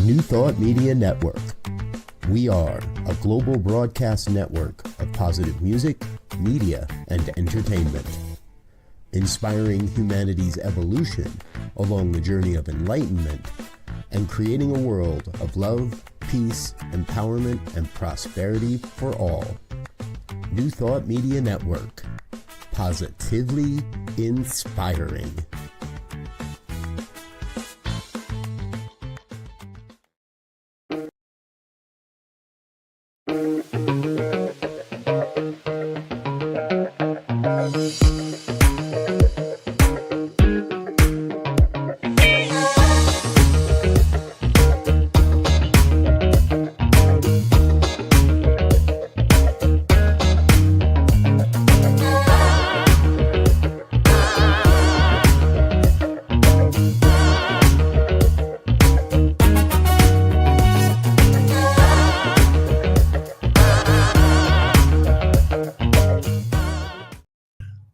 New Thought Media Network. We are a global broadcast network of positive music, media, and entertainment, inspiring humanity's evolution along the journey of enlightenment and creating a world of love, peace, empowerment, and prosperity for all. New Thought Media Network. Positively inspiring.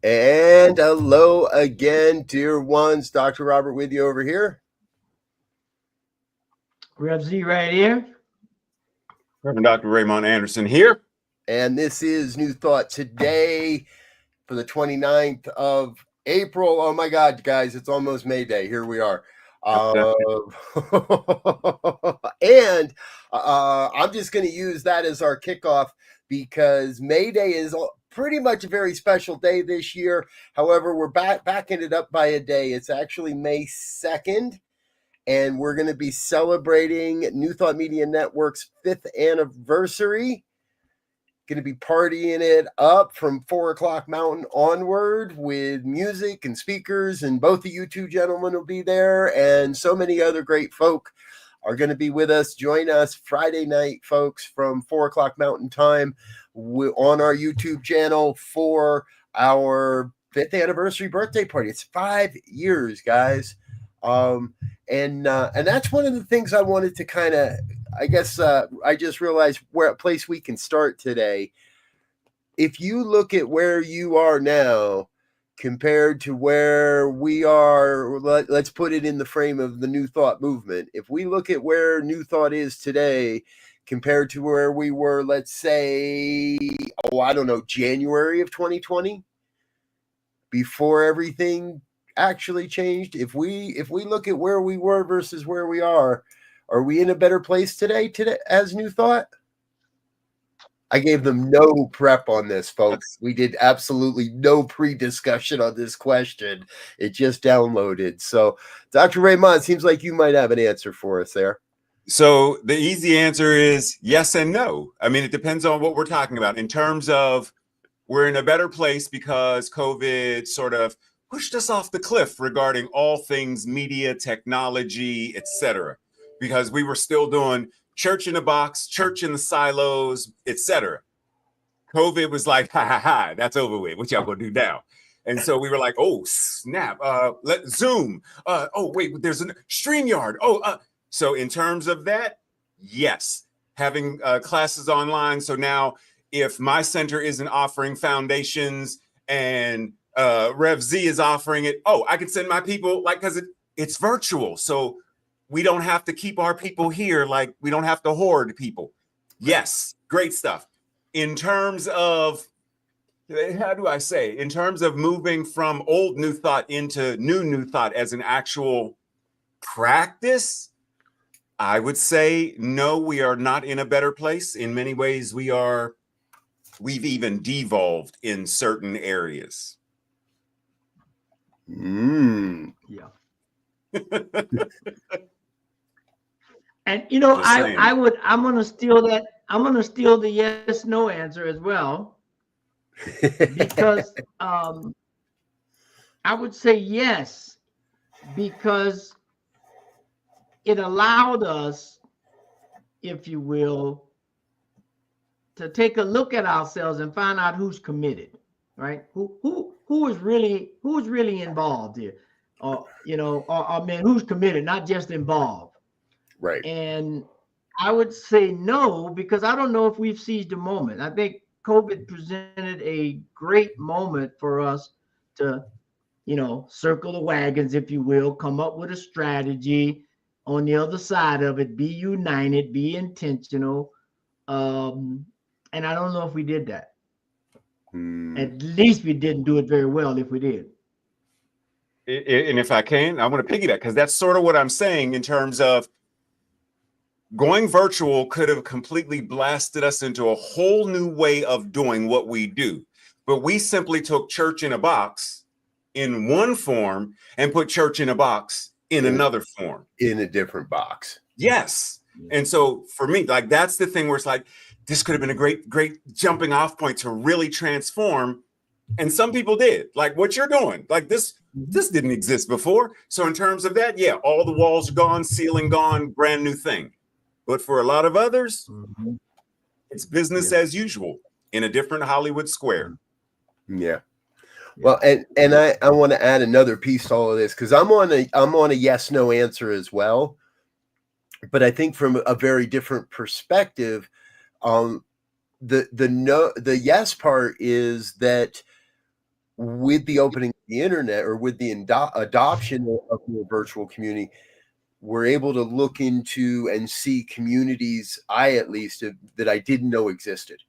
And hello again, dear ones. Dr. Robert with you over here. Rev Z right here. Rev Dr Raymont Anderson here. And this is New Thought today for the 29th of April. Oh my God, guys, it's almost May Day. Here we are. And I'm just going to use that as our kickoff because May Day is pretty much a very special day this year. However, we're backing it up by a day. It's actually May 2nd, and we're going to be celebrating New Thought Media Network's 5th anniversary. Going to be partying it up from 4 o'clock Mountain onward with music and speakers, and both of you two gentlemen will be there, and so many other great folk are going to be with us. Join us Friday night, folks, from 4 o'clock Mountain time on our YouTube channel for our 5th anniversary birthday party. It's 5 years, guys. And that's one of the things I wanted to kind of, I guess, I just realized where a place we can start today. If you look at where you are now compared to where we are, let's put it in the frame of the New Thought movement. If we look at where New Thought is today compared to where we were, let's say, January of 2020, before everything actually changed, if we look at where we were versus where we are we in a better place today as New Thought? I gave them no prep on this, folks. We did absolutely no pre-discussion on this question. It just downloaded. So, Dr. Raymond, seems like you might have an answer for us there. So the easy answer is yes and no. I mean, it depends on what we're talking about. In terms of we're in a better place because COVID sort of pushed us off the cliff regarding all things media, technology, etc. Because we were still doing church in a box, church in the silos, etc. COVID was like, ha, that's over with. What y'all gonna do now? And so we were like, oh, snap, let Zoom. Oh, wait, there's a StreamYard. So in terms of that, yes, having classes online. So now if my center isn't offering foundations and Rev Z is offering it, I can send my people, like, because it's virtual. So we don't have to keep our people here. Like, we don't have to hoard people. Yes, great stuff. In terms of, how do I say, in terms of moving from old New Thought into new Thought as an actual practice, I would say, no, we are not in a better place. In many ways, we've even devolved in certain areas. Yeah. And I'm gonna steal the yes no answer as well, because I would say yes, because it allowed us, if you will, to take a look at ourselves and find out who's committed, right? Who is really involved here, who's committed, not just involved. Right. And I would say no, because I don't know if we've seized the moment. I think COVID presented a great moment for us to, circle the wagons, if you will, come up with a strategy, on the other side of it, be united, be intentional. And I don't know if we did that. At least we didn't do it very well if we did. And if I can, I want to piggyback, because that's sort of what I'm saying in terms of going virtual could have completely blasted us into a whole new way of doing what we do. But we simply took church in a box in one form and put church in a box in another form. In a different box. Yes. And so for me, like, that's the thing where it's like, this could have been a great jumping off point to really transform. And some people did, like what you're doing. Like this didn't exist before. So in terms of that, yeah, all the walls are gone, ceiling gone, brand new thing. But for a lot of others, it's business as usual in a different Hollywood square. Yeah. Well, and I want to add another piece to all of this, because I'm on a yes no answer as well, but I think from a very different perspective. The yes part is that with the opening of the internet, or with the adoption of the virtual community, we're able to look into and see communities, at least, that I didn't know existed.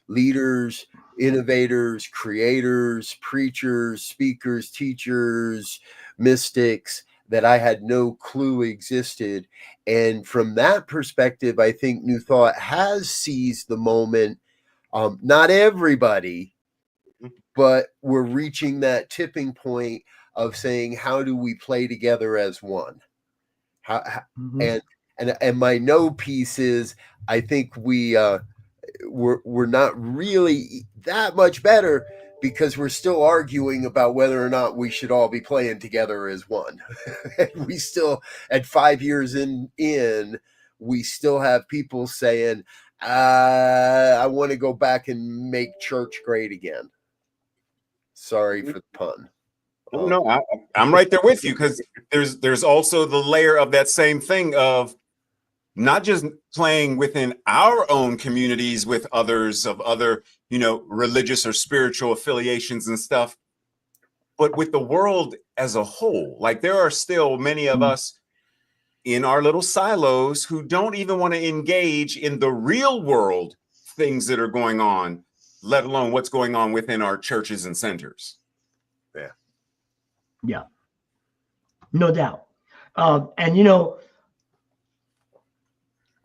Leaders, innovators, creators, preachers, speakers, teachers, mystics that I had no clue existed. And from that perspective, I think New Thought has seized the moment. Not everybody, but we're reaching that tipping point of saying, how do we play together as one? And my no piece is, I think we're not really that much better, because we're still arguing about whether or not we should all be playing together as one. And we still, at 5 years in, we still have people saying, I want to go back and make church great again. Sorry for the pun. Oh, no, I'm right there with you, because there's also the layer of that same thing of not just playing within our own communities with others of other, religious or spiritual affiliations and stuff, but with the world as a whole. Like, there are still many of us in our little silos who don't even want to engage in the real world things that are going on, let alone what's going on within our churches and centers. Yeah, no doubt. And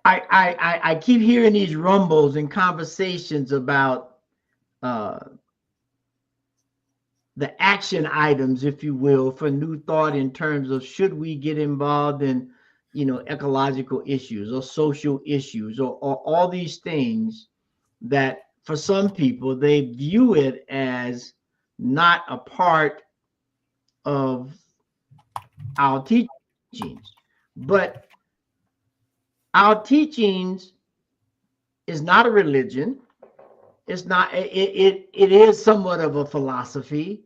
I keep hearing these rumbles and conversations about the action items, if you will, for New Thought, in terms of, should we get involved in, ecological issues or social issues, or all these things that for some people, they view it as not a part of our teachings. But our teachings is not a religion. It's not, it is somewhat of a philosophy,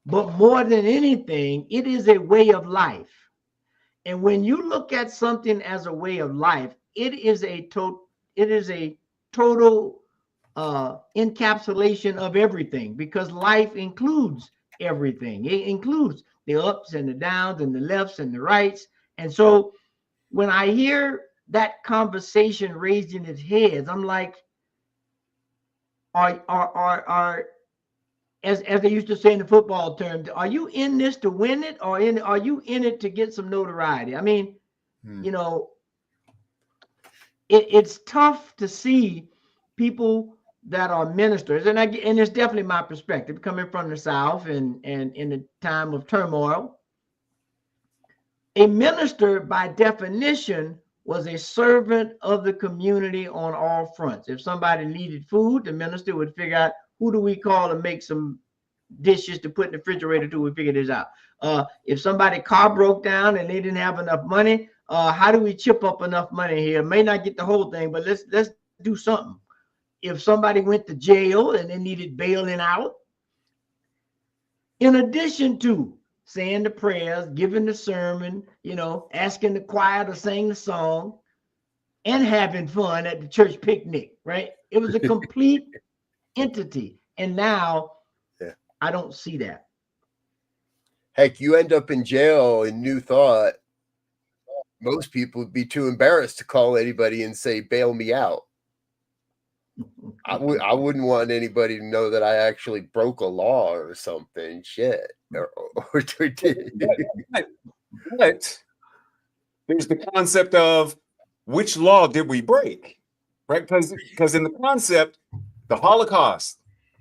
but more than anything, it is a way of life. And when you look at something as a way of life, it is a total encapsulation of everything, because life includes everything. It includes the ups and the downs and the lefts and the rights. And so when I hear that conversation raising its heads, I'm like, are as they used to say in the football terms, are you in this to win it, or are you in it to get some notoriety? I mean, it's tough to see people that are ministers, and it's definitely my perspective coming from the South and in a time of turmoil. A minister, by definition, was a servant of the community on all fronts. If somebody needed food, the minister would figure out, who do we call to make some dishes to put in the refrigerator till we figure this out. If somebody's car broke down and they didn't have enough money, how do we chip up enough money here? May not get the whole thing, but let's do something. If somebody went to jail and they needed bailing out, in addition to saying the prayers, giving the sermon, asking the choir to sing the song, and having fun at the church picnic, right? It was a complete entity. And now I don't see that. Heck, you end up in jail in New Thought, most people would be too embarrassed to call anybody and say, bail me out. I wouldn't want anybody to know that I actually broke a law or something. Shit. But there's the concept of which law did we break, right? Because in the concept, the Holocaust,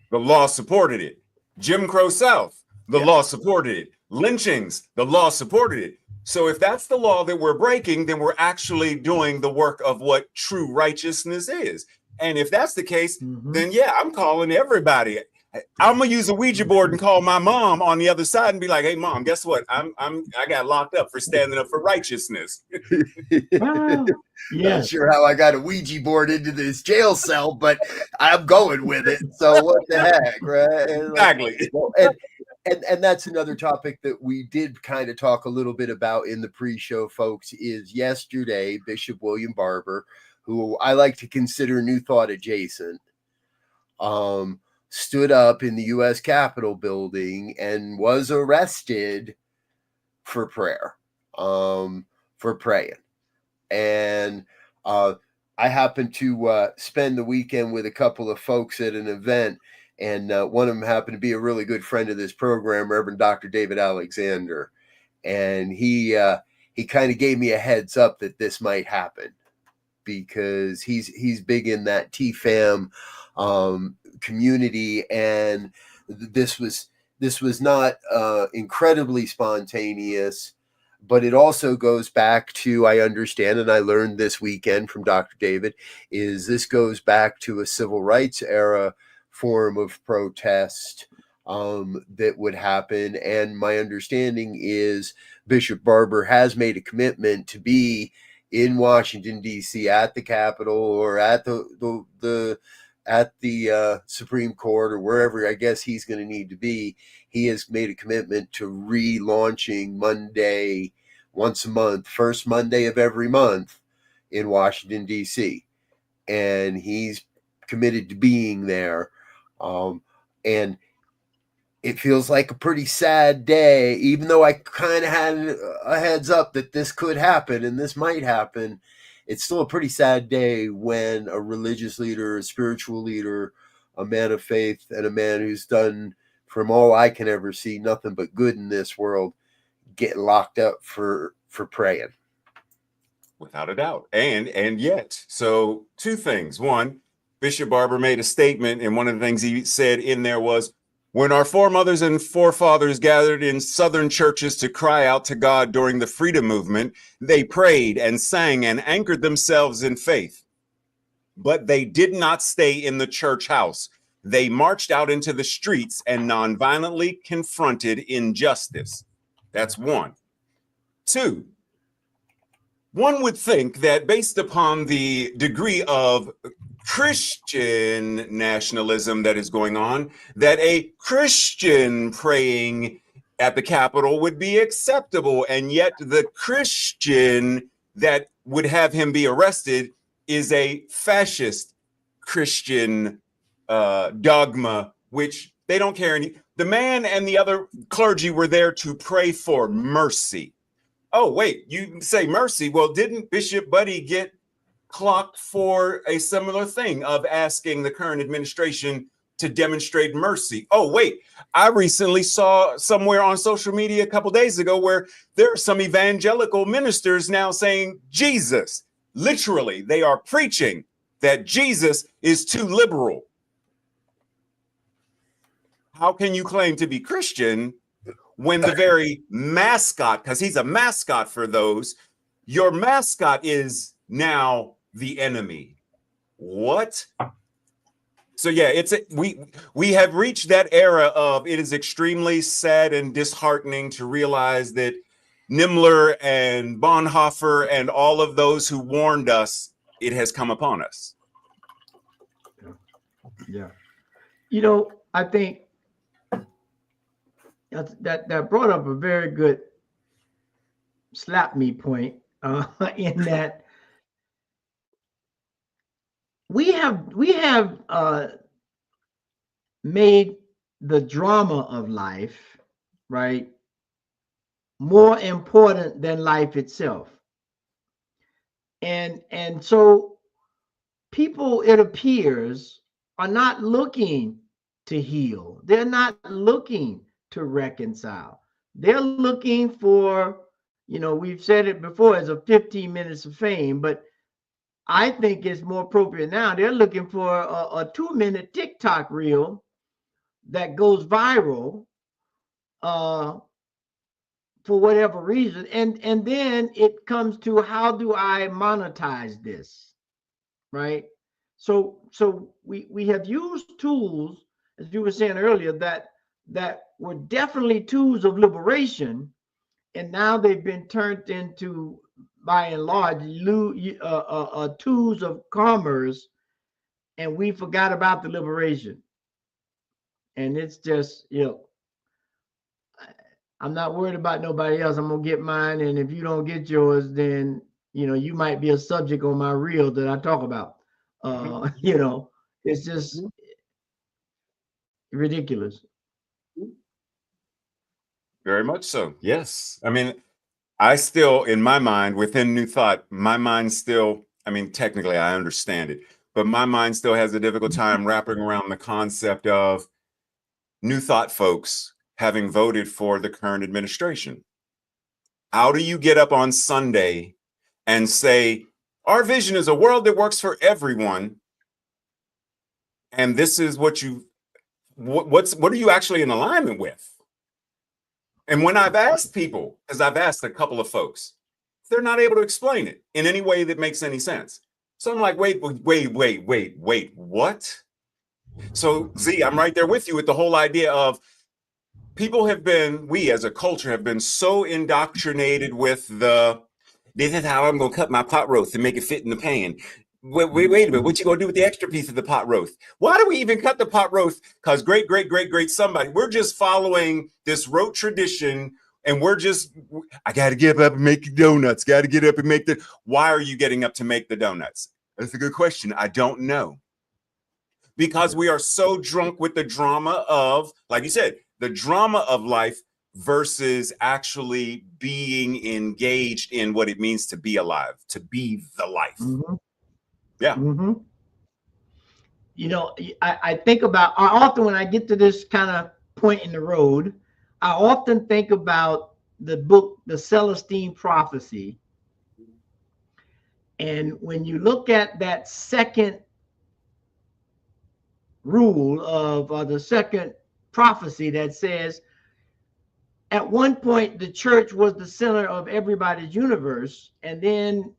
the law supported it. Jim Crow South, the law supported it. Lynchings, the law supported it. So if that's the law that we're breaking, then we're actually doing the work of what true righteousness is. And if that's the case, then yeah, I'm calling everybody. I'm gonna use a Ouija board and call my mom on the other side and be like, "Hey, mom, guess what? I got locked up for standing up for righteousness." Not sure how I got a Ouija board into this jail cell, but I'm going with it. So what the heck, right? Exactly. And that's another topic that we did kind of talk a little bit about in the pre-show, folks. Is yesterday Bishop William Barber, who I like to consider New Thought adjacent, stood up in the U.S. Capitol building and was arrested for prayer, for praying. And I happened to spend the weekend with a couple of folks at an event, and one of them happened to be a really good friend of this program, Rev Dr David Alexander. And he kind of gave me a heads up that this might happen, because he's big in that TFAM community, and this was not incredibly spontaneous, but it also goes back to, I understand, and I learned this weekend from Dr. David, is this goes back to a civil rights era form of protest that would happen. And my understanding is Bishop Barber has made a commitment to be in Washington, D.C. at the Capitol or at the Supreme Court or wherever I guess he's going to need to be. He has made a commitment to relaunching Monday once a month, first Monday of every month in Washington, D.C. And he's committed to being there. And it feels like a pretty sad day, even though I kind of had a heads up that this could happen and this might happen. It's still a pretty sad day when a religious leader, a spiritual leader, a man of faith, and a man who's done, from all I can ever see, nothing but good in this world, get locked up for praying. Without a doubt. And yet, so two things. One, Bishop Barber made a statement, and one of the things he said in there was, when our foremothers and forefathers gathered in Southern churches to cry out to God during the freedom movement, they prayed and sang and anchored themselves in faith. But they did not stay in the church house. They marched out into the streets and nonviolently confronted injustice. That's one. Two, one would think that based upon the degree of Christian nationalism that is going on, that a Christian praying at the Capitol would be acceptable. And yet the Christian that would have him be arrested is a fascist Christian dogma, which they don't care any. The man and the other clergy were there to pray for mercy. Oh, wait, you say mercy. Well, didn't Bishop Buddy get clocked for a similar thing of asking the current administration to demonstrate mercy? Oh, wait, I recently saw somewhere on social media a couple days ago where there are some evangelical ministers now saying Jesus, literally, they are preaching that Jesus is too liberal. How can you claim to be Christian when the very mascot, because he's a mascot for those, your mascot is now the enemy? What? So yeah, we have reached that era of, it is extremely sad and disheartening to realize that Nimmler and Bonhoeffer and all of those who warned us, it has come upon us. Yeah. You know, I think that brought up a very good slap me point in that we have made the drama of life, right, more important than life itself. And so people, it appears, are not looking to heal. They're not looking to reconcile. They're looking for, we've said it before as a 15 minutes of fame, but I think it's more appropriate now. They're looking for a 2-minute TikTok reel that goes viral uh, for whatever reason. And then it comes to, how do I monetize this? Right? So we have used tools, as you were saying earlier, that were definitely tools of liberation, and now they've been turned into, by and large, tools of commerce, and we forgot about the liberation. And it's just, I'm not worried about nobody else. I'm gonna get mine, and if you don't get yours, then you might be a subject on my reel that I talk about. It's just ridiculous. Very much so. Yes. I mean, I still, in my mind, within New Thought, my mind still, I mean, technically I understand it, but my mind still has a difficult time wrapping around the concept of New Thought folks having voted for the current administration. How do you get up on Sunday and say, our vision is a world that works for everyone, and this is what are you actually in alignment with? And when I've asked people, because I've asked a couple of folks, they're not able to explain it in any way that makes any sense. So I'm like, wait, what? So Z, I'm right there with you with the whole idea of we as a culture have been so indoctrinated with this is how I'm going to cut my pot roast and make it fit in the pan. Wait a minute, what you going to do with the extra piece of the pot roast? Why do we even cut the pot roast? Because great somebody. We're just following this rote tradition, and I got to get up and make the donuts. Got to get up and make Why are you getting up to make the donuts? That's a good question. I don't know. Because we are so drunk with the drama of, like you said, the drama of life versus actually being engaged in what it means to be alive, to be the life. Mm-hmm. Yeah. Mm-hmm. I think about, I often, when I get to this kind of point in the road, I often think about the book, The Celestine Prophecy. And when you look at that second rule of the second prophecy that says, at one point, the church was the center of everybody's universe. And then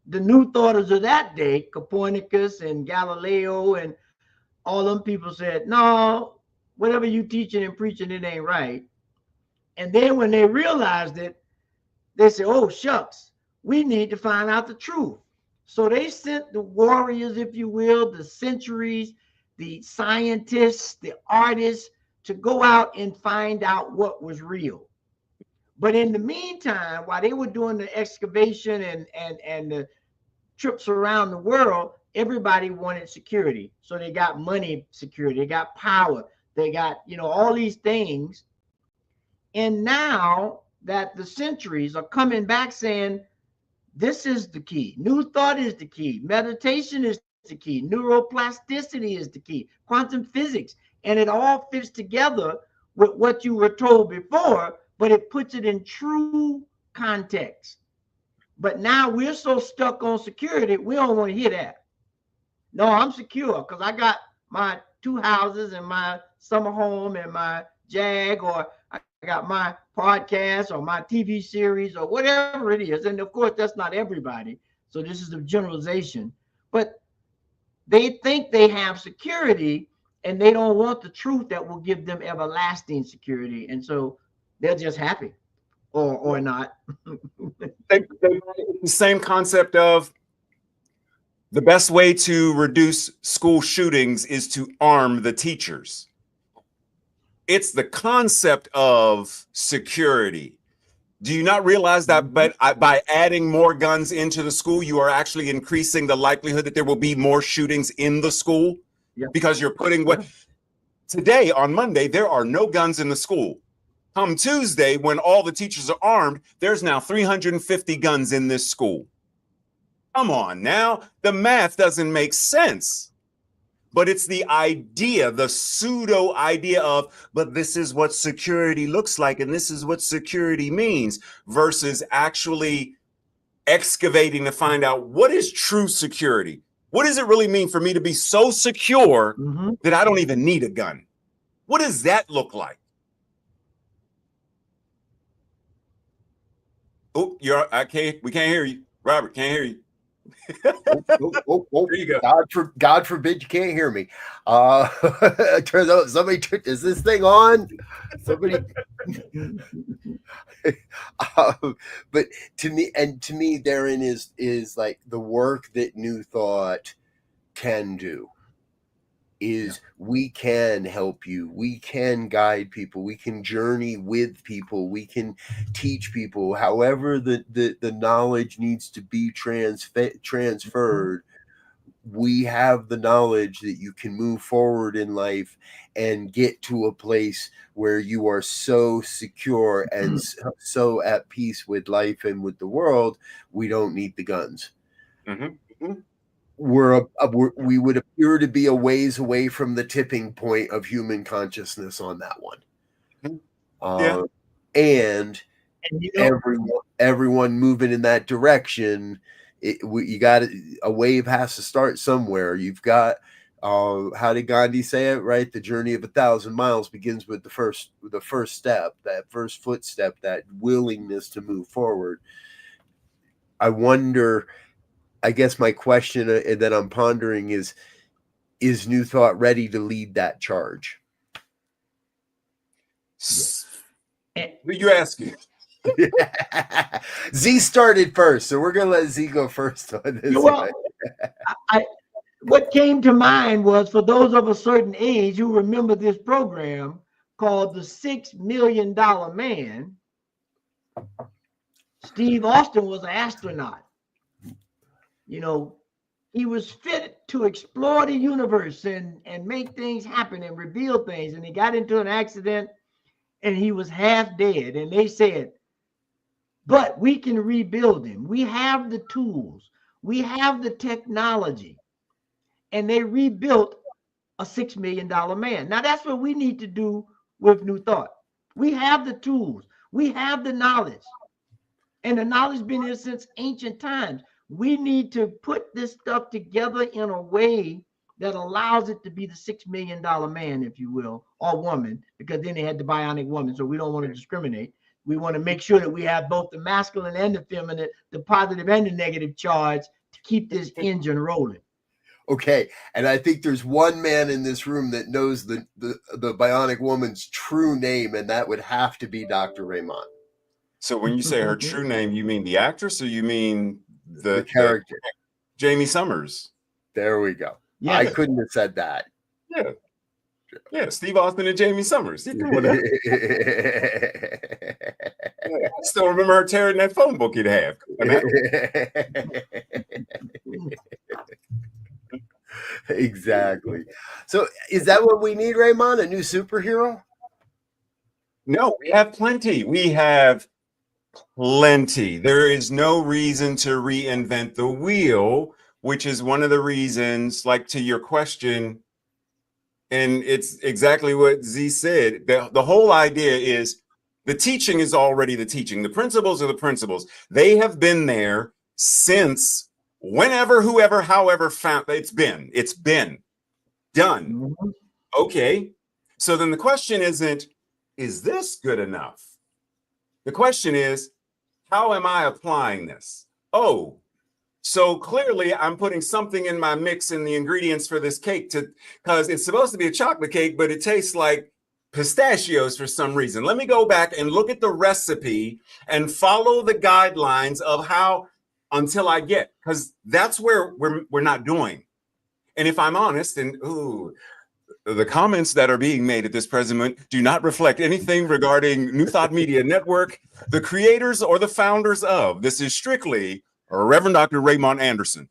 the new thoughters of that day, Copernicus and Galileo and all them people, said, no, whatever you teaching and preaching, it ain't right. And then when they realized it, they said, oh, shucks, we need to find out the truth. So they sent the warriors, if you will, the centuries, the scientists, the artists, to go out and find out what was real. But in the meantime, while they were doing the excavation and the trips around the world, everybody wanted security. So they got money security, they got power, they got, all these things. And now that the centuries are coming back saying, this is the key. New thought is the key. Meditation is the key. Neuroplasticity is the key. Quantum physics. And it all fits together with what you were told before, but it puts it in true context. But now we're so stuck on security, we don't want to hear that. No, I'm secure because I got my 2 houses and my summer home and my Jag, or I got my podcast or my TV series or whatever it is. And of course, that's not everybody. So this is a generalization. But they think they have security, and they don't want the truth that will give them everlasting security. And so they're just happy or not. The same concept of the best way to reduce school shootings is to arm the teachers. It's the concept of security. Do you not realize that by adding more guns into the school, you are actually increasing the likelihood that there will be more shootings in the school? Yeah. Because you're putting today on Monday, there are no guns in the school. Come Tuesday, when all the teachers are armed, there's now 350 guns in this school. Come on now. The math doesn't make sense. But it's the idea, the pseudo idea of, but this is what security looks like and this is what security means, versus actually excavating to find out what is true security. What does it really mean for me to be so secure that I don't even need a gun? What does that look like? Oh, we can't hear you. Robert, can't hear you. There you go. God forbid you can't hear me. Turns out somebody is this thing on? Somebody. But to me, therein is like the work that New Thought can do. We can help you, we can guide people, we can journey with people, we can teach people. However the knowledge needs to be transferred, we have the knowledge that you can move forward in life and get to a place where you are so secure and so at peace with life and with the world. We don't need the guns. We would appear to be a ways away from the tipping point of human consciousness on that one. And everyone moving in that direction, you got a wave has to start somewhere. You've got how did Gandhi say it, right? The journey of 1,000 miles begins with the first step, that first footstep, that willingness to move forward. I wonder, I guess my question that I'm pondering is New Thought ready to lead that charge? Who you asking? Z started first, so we're going to let Z go first on this. Well, what came to mind was, for those of a certain age who remember this program called The $6 Million Man, Steve Austin was an astronaut. You know, he was fit to explore the universe and make things happen and reveal things. And he got into an accident and he was half dead. And they said, but we can rebuild him. We have the tools. We have the technology. And they rebuilt a $6 million man. Now, that's what we need to do with New Thought. We have the tools. We have the knowledge. And the knowledge has been here since ancient times. We need to put this stuff together in a way that allows it to be the $6 million man, if you will, or woman, because then they had the bionic woman. So we don't want to discriminate. We want to make sure that we have both the masculine and the feminine, the positive and the negative charge to keep this engine rolling. Okay, and I think there's one man in this room that knows the bionic woman's true name, and that would have to be Dr. Raymont. So when you say her true name, you mean the actress, or you mean the character? Jamie Summers. There we go. Yeah. I couldn't have said that. Yeah, Steve Austin and Jamie Summers. I still remember her tearing that phone book in half. Exactly. So is that what we need, Raymond? A new superhero? No, we have plenty. We have plenty. There is no reason to reinvent the wheel, which is one of the reasons, like to your question, and it's exactly what Z said. The whole idea is the teaching is already the teaching. The principles are the principles. They have been there since whenever, whoever, however found it's been done. Okay. So then the question isn't, is this good enough? The question is, how am I applying this? Oh, so clearly I'm putting something in my mix in the ingredients for this cake because it's supposed to be a chocolate cake, but it tastes like pistachios for some reason. Let me go back and look at the recipe and follow the guidelines of how until I get, because that's where we're not doing. And if I'm honest, and the comments that are being made at this present moment do not reflect anything regarding New Thought Media Network, the creators or the founders of. This is strictly Rev Dr Raymont Anderson.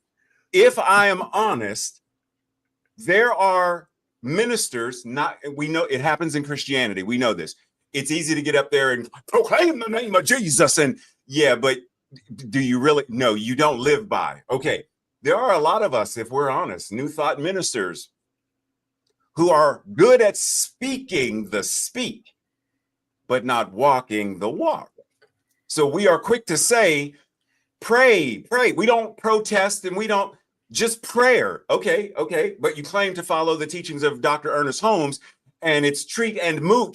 If I am honest, there are ministers, we know it happens in Christianity. We know this. It's easy to get up there and proclaim the name of Jesus. And yeah, but Do you really? No, you don't live by. Okay. There are a lot of us, if we're honest, New Thought ministers who are good at speaking the speak, but not walking the walk. So we are quick to say, pray. We don't protest and we don't just prayer. Okay. But you claim to follow the teachings of Dr. Ernest Holmes, and it's treat and move,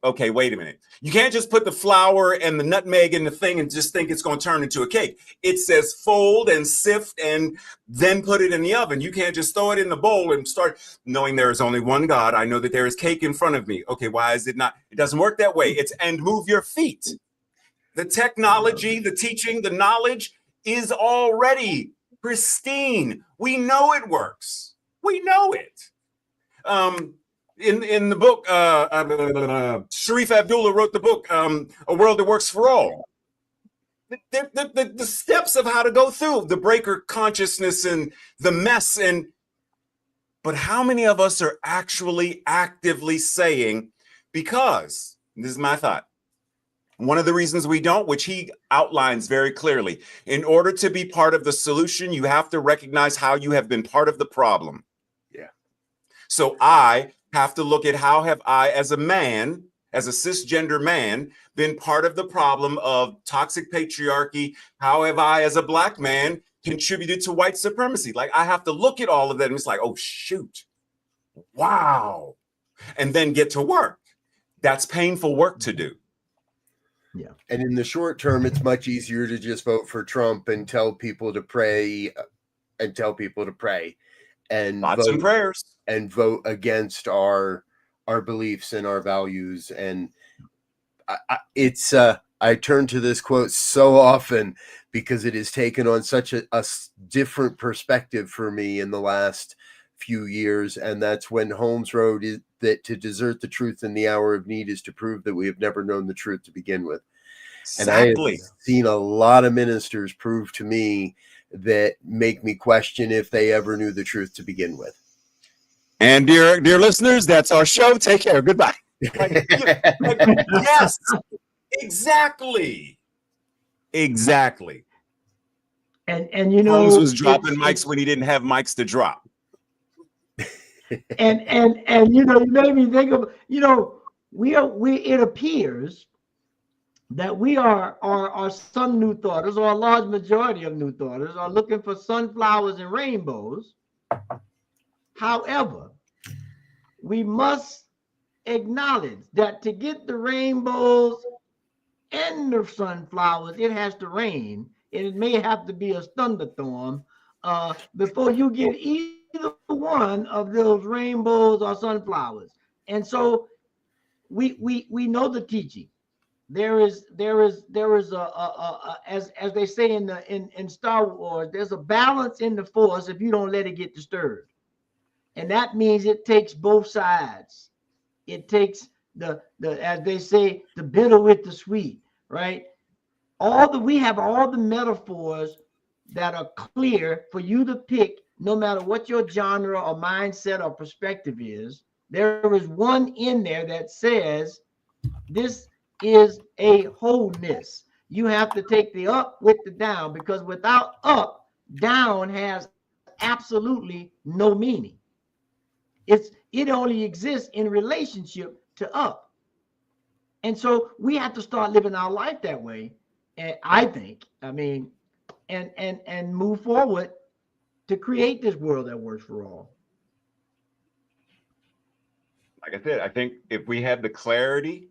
okay, wait a minute. You can't just put the flour and the nutmeg in the thing and just think it's going to turn into a cake. It says fold and sift and then put it in the oven. You can't just throw it in the bowl and start knowing there is only one God. I know that there is cake in front of me. Okay, why is it not? It doesn't work that way. It's and move your feet. The technology, the teaching, the knowledge is already pristine. We know it works. We know it. In the book, Sharif Abdullah wrote the book, A World That Works for All. The steps of how to go through the breaker consciousness and the mess. But how many of us are actually actively saying, because, this is my thought, one of the reasons we don't, which he outlines very clearly, in order to be part of the solution, you have to recognize how you have been part of the problem. Yeah. So I have to look at how have I, as a man, as a cisgender man, been part of the problem of toxic patriarchy? How have I, as a Black man, contributed to white supremacy? Like, I have to look at all of that and it's like, oh, shoot. Wow. And then get to work. That's painful work to do. Yeah. And in the short term, it's much easier to just vote for Trump and tell people to pray and lots of prayers and vote against our beliefs and our values. And I turn to this quote so often because it has taken on such a different perspective for me in the last few years. And that's when Holmes wrote that to desert the truth in the hour of need is to prove that we have never known the truth to begin with. Exactly. And I have seen a lot of ministers prove to me that make me question if they ever knew the truth to begin with. And dear listeners, that's our show. Take care. Goodbye. Yes, exactly. And you know, Holmes was dropping mics when he didn't have mics to drop. And you know, you made me think of, you know, it appears that we are some new thoughters, or a large majority of new thoughters, are looking for sunflowers and rainbows. However, we must acknowledge that to get the rainbows and the sunflowers, it has to rain. It may have to be a thunderstorm before you get either one of those rainbows or sunflowers. And so we know the teaching. There is a as they say in Star Wars, there's a balance in the Force if you don't let it get disturbed. And that means it takes both sides. It takes the as they say, the bitter with the sweet, right? We have all the metaphors that are clear for you to pick, no matter what your genre or mindset or perspective is. There is one in there that says this is a wholeness. You have to take the up with the down, because without up, down has absolutely no meaning. It only exists in relationship to up. And so we have to start living our life that way. And and move forward to create this world that works for all. Like I said, I think if we had the clarity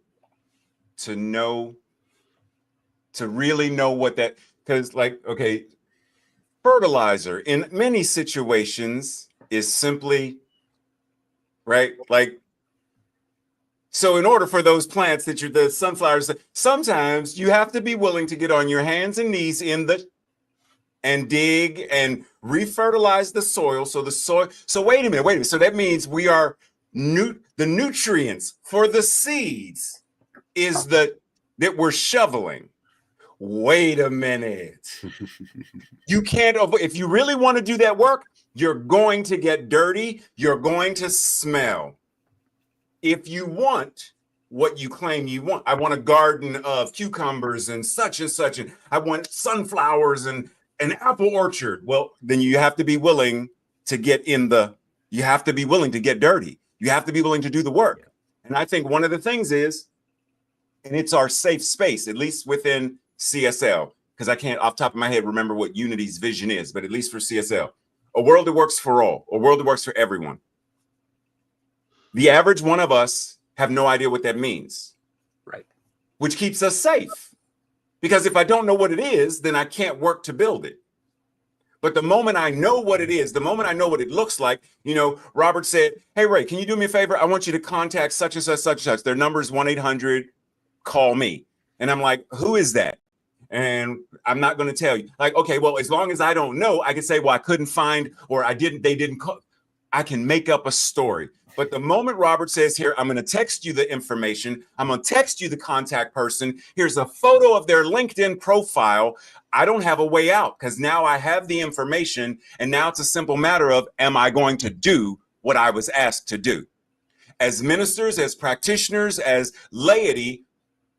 to really know what that, because okay, fertilizer in many situations is simply, right? So in order for those plants the sunflowers, sometimes you have to be willing to get on your hands and knees and dig and refertilize the soil. So wait a minute. So that means we are the nutrients for the seeds is that we're shoveling. Wait a minute. You can't, if you really want to do that work, you're going to get dirty. You're going to smell. If you want what you claim you want. I want a garden of cucumbers and such, and I want sunflowers and an apple orchard. Well, then you have to be willing to get you have to be willing to get dirty. You have to be willing to do the work. And I think one of the things is, and it's our safe space, at least within CSL, because I can't off the top of my head remember what Unity's vision is, but at least for CSL, a world that works for all, a world that works for everyone. The average one of us have no idea what that means. Right. Which keeps us safe. Because if I don't know what it is, then I can't work to build it. But the moment I know what it is, the moment I know what it looks like, Robert said, hey, Ray, can you do me a favor? I want you to contact such and such, such and such. Their number is 1-800-CALL ME. And I'm like, who is that? And I'm not going to tell you. Like, okay, well, as long as I don't know, I can say, well, I couldn't find, or they didn't call. I can make up a story. But the moment Robert says, here, I'm going to text you the information. I'm going to text you the contact person. Here's a photo of their LinkedIn profile. I don't have a way out because now I have the information. And now it's a simple matter of, am I going to do what I was asked to do? As ministers, as practitioners, as laity,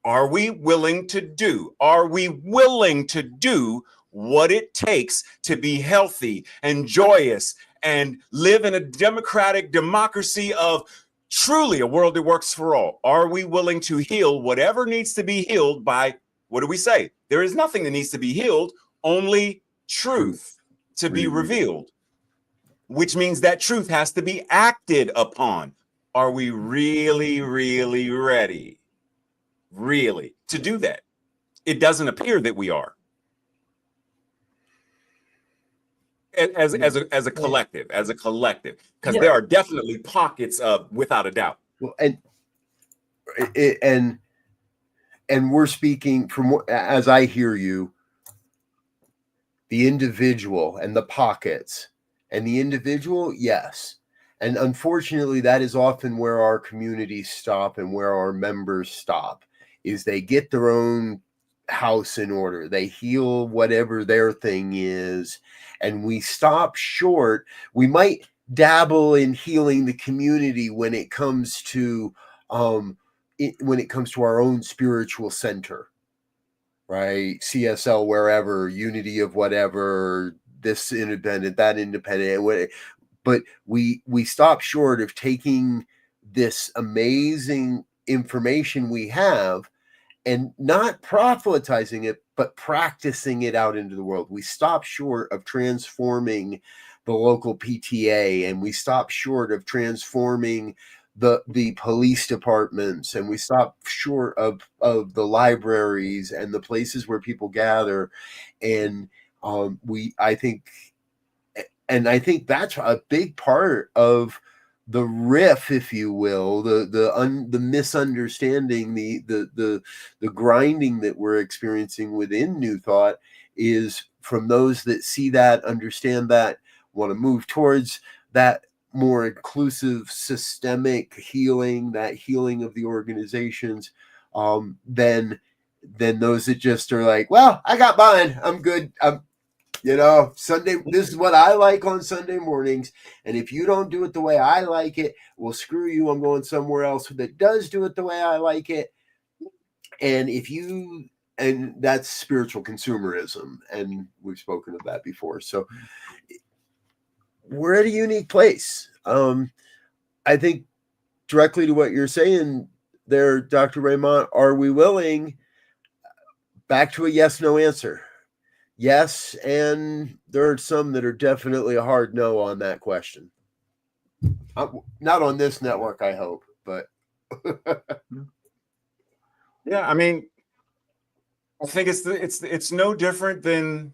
are we willing to do? Are we willing to do what it takes to be healthy and joyous and live in a democratic democracy of truly a world that works for all? Are we willing to heal whatever needs to be healed by, what do we say? There is nothing that needs to be healed, only truth to be revealed, which means that truth has to be acted upon. Are we really, really ready? Really to do that? It doesn't appear that we are. As a collective, because there are definitely pockets of, without a doubt. Well, and we're speaking from, as I hear you, the individual and the pockets, and the individual, yes. And unfortunately, that is often where our communities stop and where our members stop, is they get their own house in order. They heal whatever their thing is. And we stop short. We might dabble in healing the community when it comes to our own spiritual center, right? CSL, wherever, unity of whatever, this independent, that independent. But we stop short of taking this amazing information we have and not proselytizing it, but practicing it out into the world. We stop short of transforming the local PTA, and we stop short of transforming the police departments, and we stop short of the libraries and the places where people gather. And I think that's a big part of the riff, if you will, the misunderstanding, the grinding that we're experiencing within New Thought, is from those that see that, understand that, want to move towards that more inclusive, systemic healing, that healing of the organizations, than those that just are like, well, I got mine, I'm good, Sunday, this is what I like on Sunday mornings. And if you don't do it the way I like it, well, screw you. I'm going somewhere else that does do it the way I like it. And that's spiritual consumerism. And we've spoken of that before. So we're at a unique place. I think directly to what you're saying there, Dr. Raymont, are we willing? Back to a yes, no answer. Yes, and there are some that are definitely a hard no on that question. Not on this network, I hope, but yeah, I mean, I think it's no different than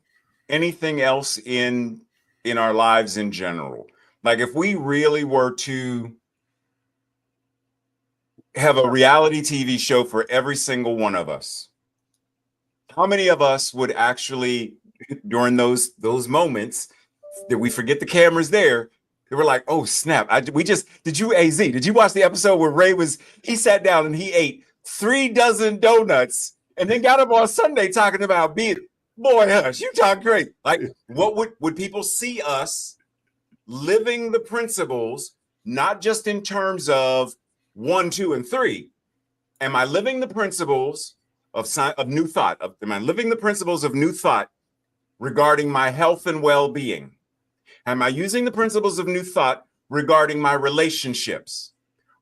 anything else in our lives in general. Like, if we really were to have a reality TV show for every single one of us, how many of us would actually, during those moments that we forget the camera's there, they were like, oh snap, did you watch the episode where he sat down and he ate 3 dozen donuts and then got up on Sunday talking about boy, hush, you talk great. Like, what would people see us living the principles, not just in terms of 1, 2, and 3, Am I living the principles of new thought? Am I living the principles of new thought regarding my health and well-being? Am I using the principles of new thought regarding my relationships,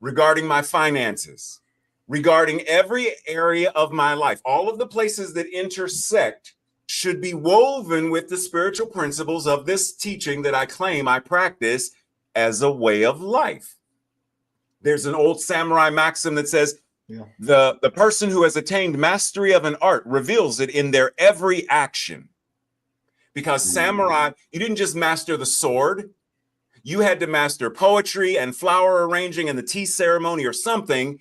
regarding my finances, regarding every area of my life? All of the places that intersect should be woven with the spiritual principles of this teaching that I claim I practice as a way of life. There's an old samurai maxim that says, the person who has attained mastery of an art reveals it in their every action. Because samurai, you didn't just master the sword, you had to master poetry and flower arranging and the tea ceremony or something,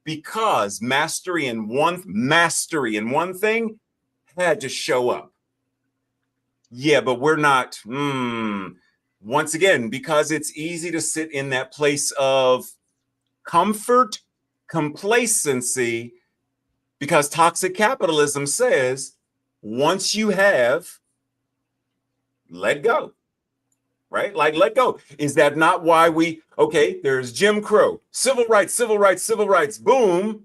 because mastery in one thing had to show up. Yeah, but we're not, once again, because it's easy to sit in that place of comfort, complacency, because toxic capitalism says once you have, let go, right? Like, let go. Is that not why there's Jim Crow, civil rights, boom.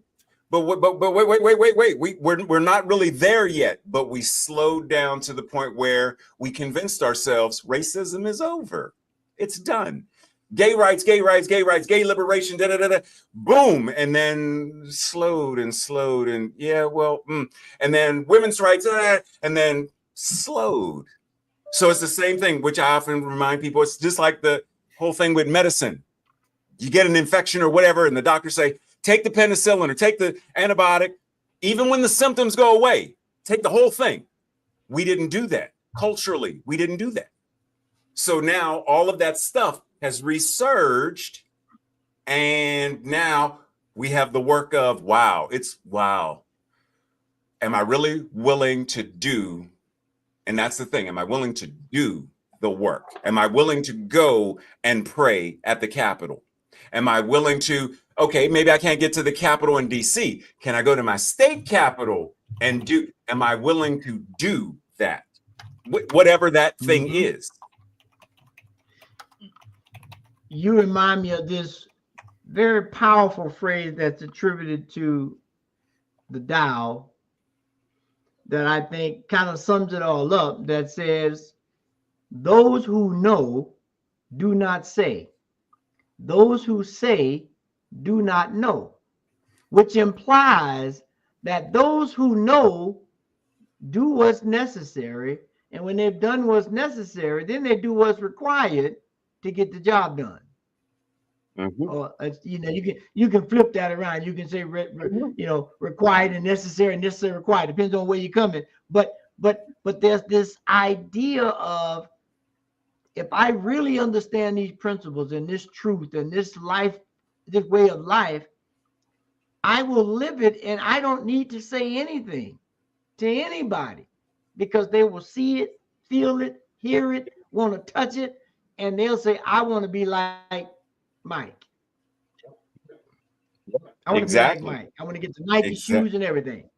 But wait. We're not really there yet, but we slowed down to the point where we convinced ourselves racism is over. It's done. Gay rights, gay liberation, boom. And then slowed and and then women's rights, and then slowed. So it's the same thing, which I often remind people. It's just like the whole thing with medicine. You get an infection or whatever, and the doctors say, take the penicillin or take the antibiotic. Even when the symptoms go away, take the whole thing. We didn't do that. Culturally, we didn't do that. So now all of that stuff has resurged. And now we have the work of, wow. Am I really willing to do? And that's the thing. Am I willing to do the work? Am I willing to go and pray at the Capitol? Am I willing to, maybe I can't get to the Capitol in DC. Can I go to my state capitol and do? Am I willing to do that? Whatever that thing is. You remind me of this very powerful phrase that's attributed to the Tao that I think kind of sums it all up, that says, those who know do not say. Those who say do not know, which implies that those who know do what's necessary. And when they've done what's necessary, then they do what's required to get the job done. Or you can flip that around. You can say required and necessary required. Depends on where you're coming. But there's this idea of, if I really understand these principles and this truth and this life, this way of life, I will live it, and I don't need to say anything to anybody, because they will see it, feel it, hear it, want to touch it, and they'll say, I want to be like Mike. I want to be like Mike. I want to get the Nike shoes and everything.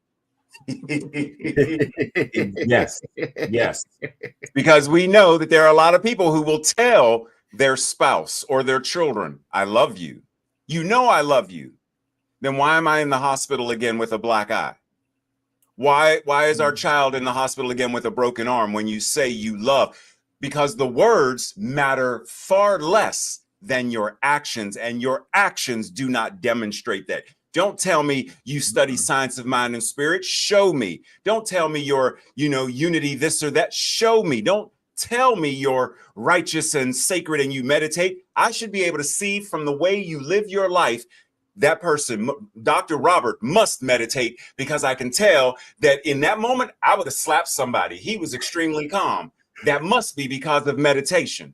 Yes. Because we know that there are a lot of people who will tell their spouse or their children, I love you. You know I love you. Then why am I in the hospital again with a black eye? Why is our child in the hospital again with a broken arm when you say you love? Because the words matter far less than your actions, and your actions do not demonstrate that. Don't tell me you study science of mind and spirit. Show me. Don't tell me you're, unity, this or that. Show me. Don't tell me you're righteous and sacred and you meditate. I should be able to see from the way you live your life, that person, Dr. Robert, must meditate, because I can tell that in that moment, I would have slapped somebody. He was extremely calm. That must be because of meditation.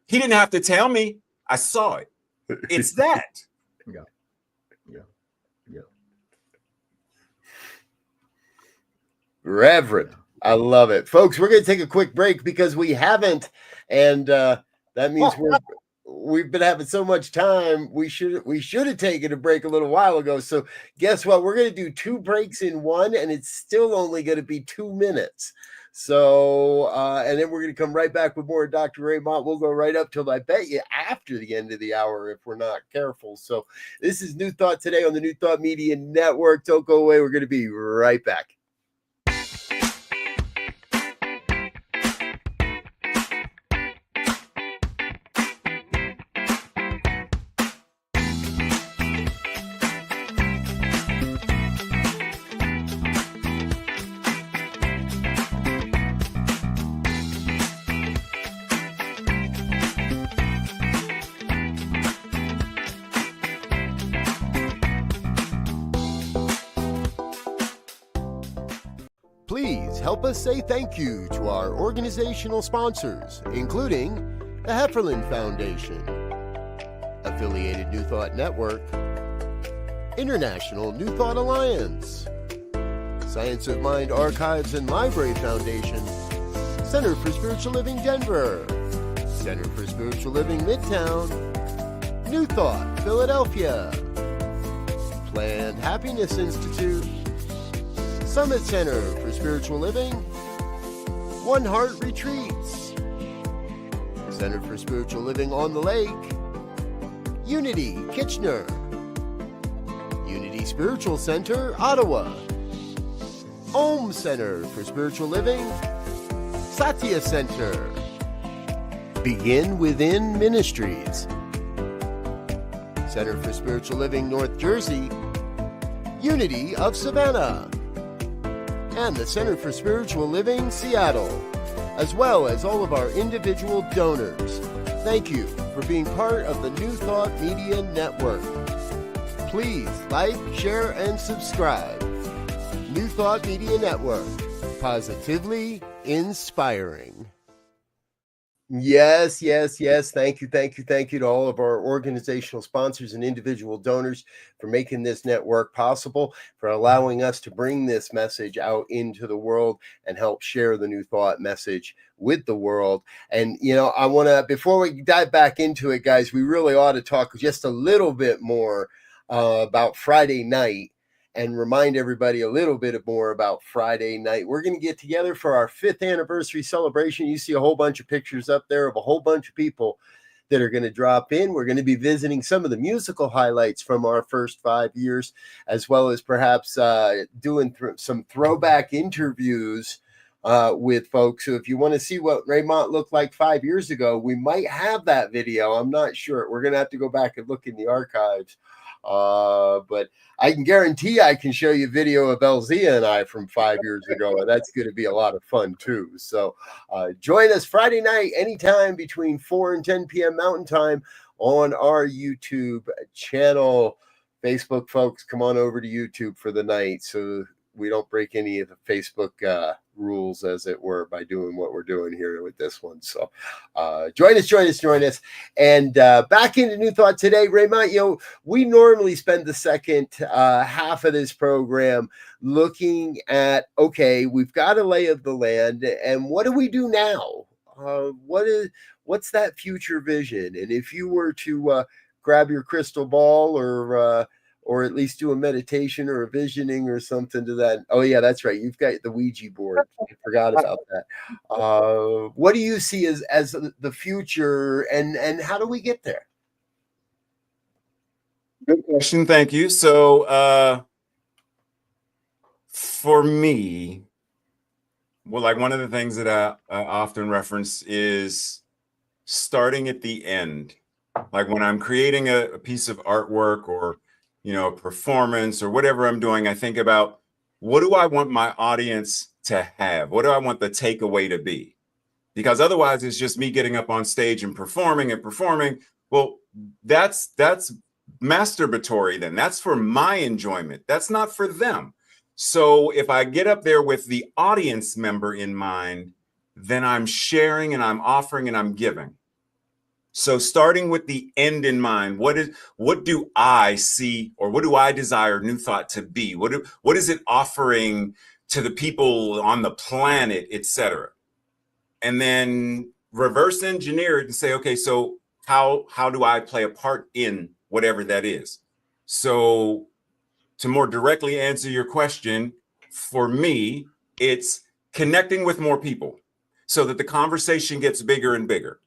He didn't have to tell me. I saw it. It's that. Yeah. Reverend, I love it. Folks, we're going to take a quick break because we haven't, and that means we've been having so much time. We should have taken a break a little while ago. So guess what? We're going to do 2 breaks in one, and it's still only going to be 2 minutes. So, and then we're going to come right back with more Dr. Raymont. We'll go right up till I bet you after the end of the hour if we're not careful. So, this is New Thought Today on the New Thought Media Network. Don't go away. We're going to be right back. Please help us say thank you to our organizational sponsors, including the Hefferland Foundation, Affiliated New Thought Network, International New Thought Alliance, Science of Mind Archives and Library Foundation, Center for Spiritual Living Denver, Center for Spiritual Living Midtown, New Thought Philadelphia, Planned Happiness Institute, Summit Center for Spiritual Living, One Heart Retreats, Center for Spiritual Living on the Lake, Unity Kitchener, Unity Spiritual Center Ottawa, Om Center for Spiritual Living, Satya Center, Begin Within Ministries, Center for Spiritual Living North Jersey, Unity of Savannah, and the Center for Spiritual Living Seattle, as well as all of our individual donors. Thank you for being part of the New Thought Media Network. Please like, share, and subscribe. New Thought Media Network, positively inspiring. Yes, yes, yes. Thank you, thank you, thank you to all of our organizational sponsors and individual donors for making this network possible, for allowing us to bring this message out into the world and help share the New Thought message with the world. And, you know, I want to, before we dive back into it, guys, we really ought to talk just a little bit more about Friday night. And remind everybody a little bit more about Friday night. We're going to get together for our 5th anniversary celebration. You see a whole bunch of pictures up there of a whole bunch of people that are going to drop in. We're going to be visiting some of the musical highlights from our first 5 years, as well as perhaps doing some throwback interviews with folks. So if you want to see what Raymont looked like 5 years ago, we might have that video. I'm not sure. We're going to have to go back and look in the archives. But I can guarantee I can show you a video of Elzia and I from 5 years ago, and that's going to be a lot of fun too. So join us Friday night anytime between 4 and 10 p.m. Mountain Time on our YouTube channel. Facebook folks, come on over to YouTube for the night so we don't break any of the Facebook rules, as it were, by doing what we're doing here with this one. So join us. And back into New Thought Today, Raymont, you know, we normally spend the second half of this program looking at, okay, we've got a lay of the land, and what do we do now? What's that future vision? And if you were to grab your crystal ball or at least do a meditation or a visioning or something to that. Oh, yeah, that's right. You've got the Ouija board. I forgot about that. What do you see as the future, and how do we get there? Good question. Thank you. So for me, well, like one of the things that I often reference is starting at the end. Like when I'm creating a piece of artwork or a performance or whatever I'm doing, I think about, what do I want my audience to have? What do I want the takeaway to be? Because otherwise it's just me getting up on stage and performing. Well, that's masturbatory then. That's for my enjoyment. That's not for them. So if I get up there with the audience member in mind, then I'm sharing and I'm offering and I'm giving. So starting with the end in mind, what do I see, or what do I desire New Thought to be? What is it offering to the people on the planet, etc.? And then reverse engineer it and say, okay, so how do I play a part in whatever that is? So to more directly answer your question, for me, it's connecting with more people so that the conversation gets bigger and bigger.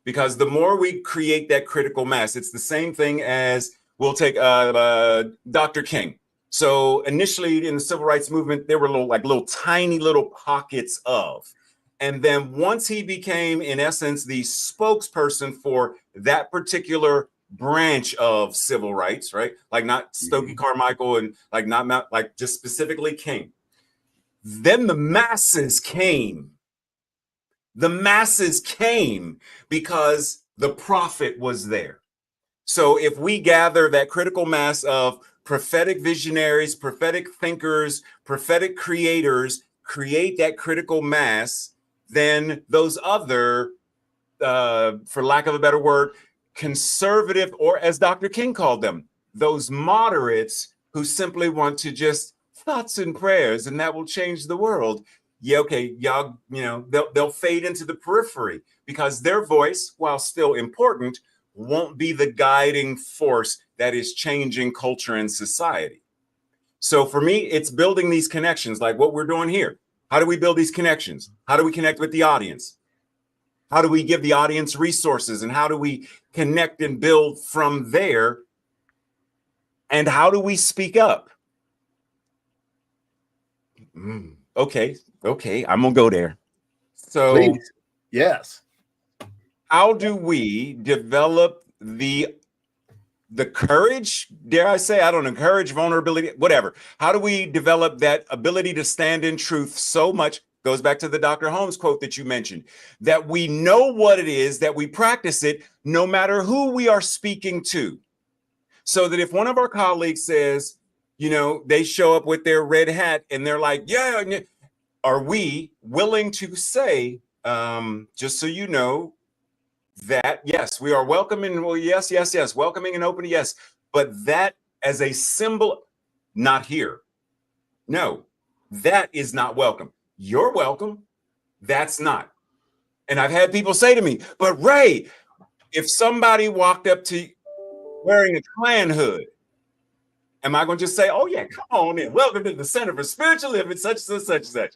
Because the more we create that critical mass, it's the same thing as we'll take Dr. King. So initially in the civil rights movement, there were little tiny little pockets of. And then once he became, in essence, the spokesperson for that particular branch of civil rights, right? Like not Stokely Carmichael and like not like just specifically King. Then the masses came. The masses came because the prophet was there. So if we gather that critical mass of prophetic visionaries, prophetic thinkers, prophetic creators, create that critical mass, then those other, for lack of a better word, conservative, or as Dr. King called them, those moderates who simply want to just thoughts and prayers and that will change the world. Yeah, okay, y'all, they'll fade into the periphery because their voice, while still important, won't be the guiding force that is changing culture and society. So for me, it's building these connections like what we're doing here. How do we build these connections? How do we connect with the audience? How do we give the audience resources? And how do we connect and build from there? And how do we speak up? Okay, I'm gonna go there. So please. Yes. How do we develop the courage, dare I say, I don't know, courage, vulnerability, whatever. How do we develop that ability to stand in truth so much? Goes back to the Dr. Holmes quote that you mentioned, that we know what it is, that we practice it no matter who we are speaking to. So that if one of our colleagues says, they show up with their red hat and they're like, yeah, are we willing to say, just so you know, that yes, we are welcoming, well, yes, welcoming and open, yes, but that as a symbol, not here. No, that is not welcome. You're welcome. That's not. And I've had people say to me, but Ray, if somebody walked up to you wearing a Klan hood, am I going to just say, oh yeah, come on in, welcome to the Center for Spiritual Living, such and such and such?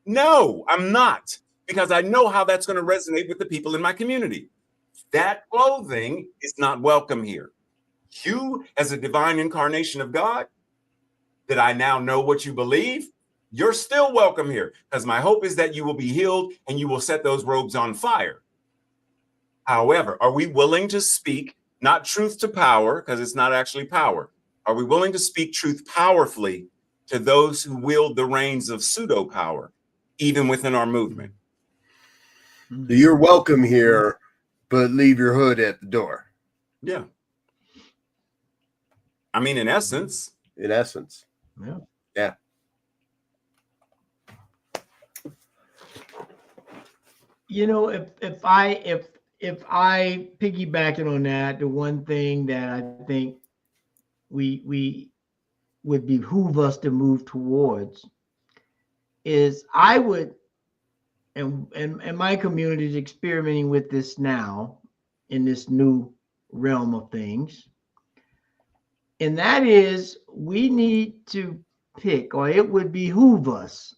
No, I'm not, because I know how that's going to resonate with the people in my community. That clothing is not welcome here. You, as a divine incarnation of God, that I now know what you believe, you're still welcome here, because my hope is that you will be healed and you will set those robes on fire. However, are we willing to speak not truth to power, because it's not actually power? Are we willing to speak truth powerfully to those who wield the reins of pseudo power, even within our movement? So you're welcome here, but leave your hood at the door. Yeah. I mean, in essence. In essence. Yeah. Yeah. If I piggybacking on that, the one thing that I think we would behoove us to move towards is I would, and my community is experimenting with this now in this new realm of things. And that is, we need to pick, or it would behoove us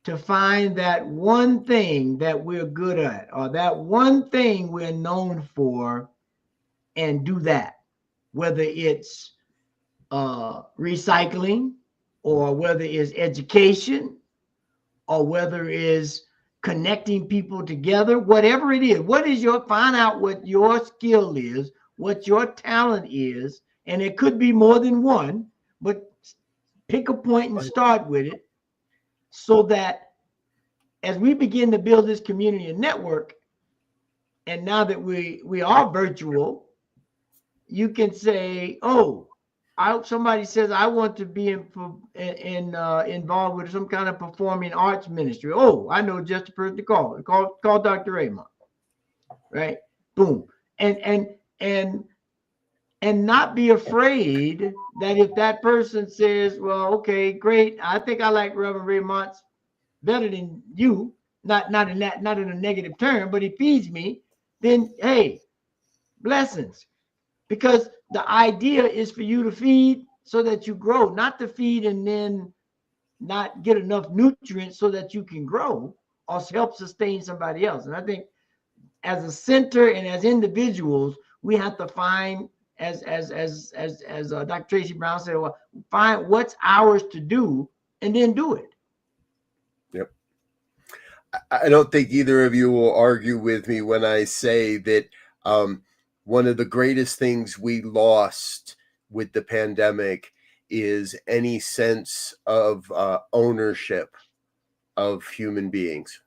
to find that one thing that we're good at, or that one thing we're known for, and do that. Whether it's recycling, or whether it's education, or whether it's connecting people together, whatever it is, find out what your skill is, what your talent is, and it could be more than one, but pick a point and start with it, so that as we begin to build this community and network, and now that we are virtual, you can say, oh, somebody says I want to be involved with some kind of performing arts ministry. Oh, I know just the person to call. Call Dr. Raymont. Right? Boom. And not be afraid that if that person says, well, okay, great, I think I like Reverend Raymont better than you, not in a negative term, but he feeds me, then hey, blessings. Because the idea is for you to feed so that you grow, not to feed and then not get enough nutrients so that you can grow or help sustain somebody else. And I think as a center and as individuals, we have to find, as Dr. Tracy Brown said, well, find what's ours to do and then do it. Yep. I don't think either of you will argue with me when I say that one of the greatest things we lost with the pandemic is any sense of ownership of human beings.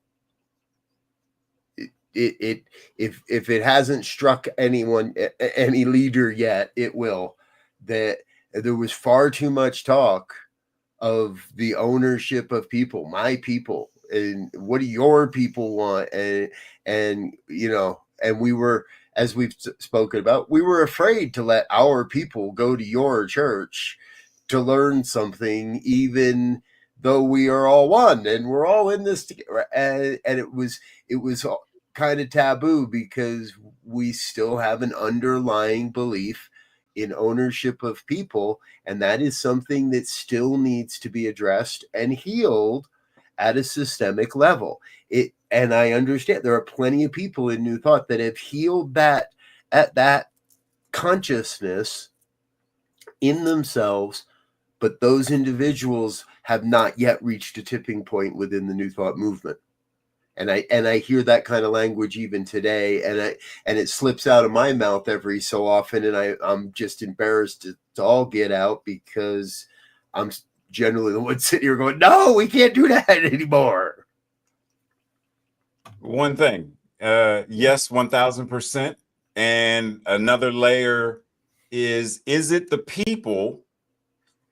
If it hasn't struck any leader yet, it will. That there was far too much talk of the ownership of people, my people, and what do your people want, and you know, and we were, as we've spoken about, we were afraid to let our people go to your church to learn something, even though we are all one and we're all in this together. And it was kind of taboo because we still have an underlying belief in ownership of people, and that is something that still needs to be addressed and healed at a systemic level. And I understand there are plenty of people in New Thought that have healed that at that consciousness in themselves, but those individuals have not yet reached a tipping point within the New Thought movement. And I hear that kind of language even today, and it slips out of my mouth every so often, and I'm just embarrassed to all get out, because I'm generally the one sitting here going, no, we can't do that anymore. One thing, yes, 1000%. And another layer is it the people,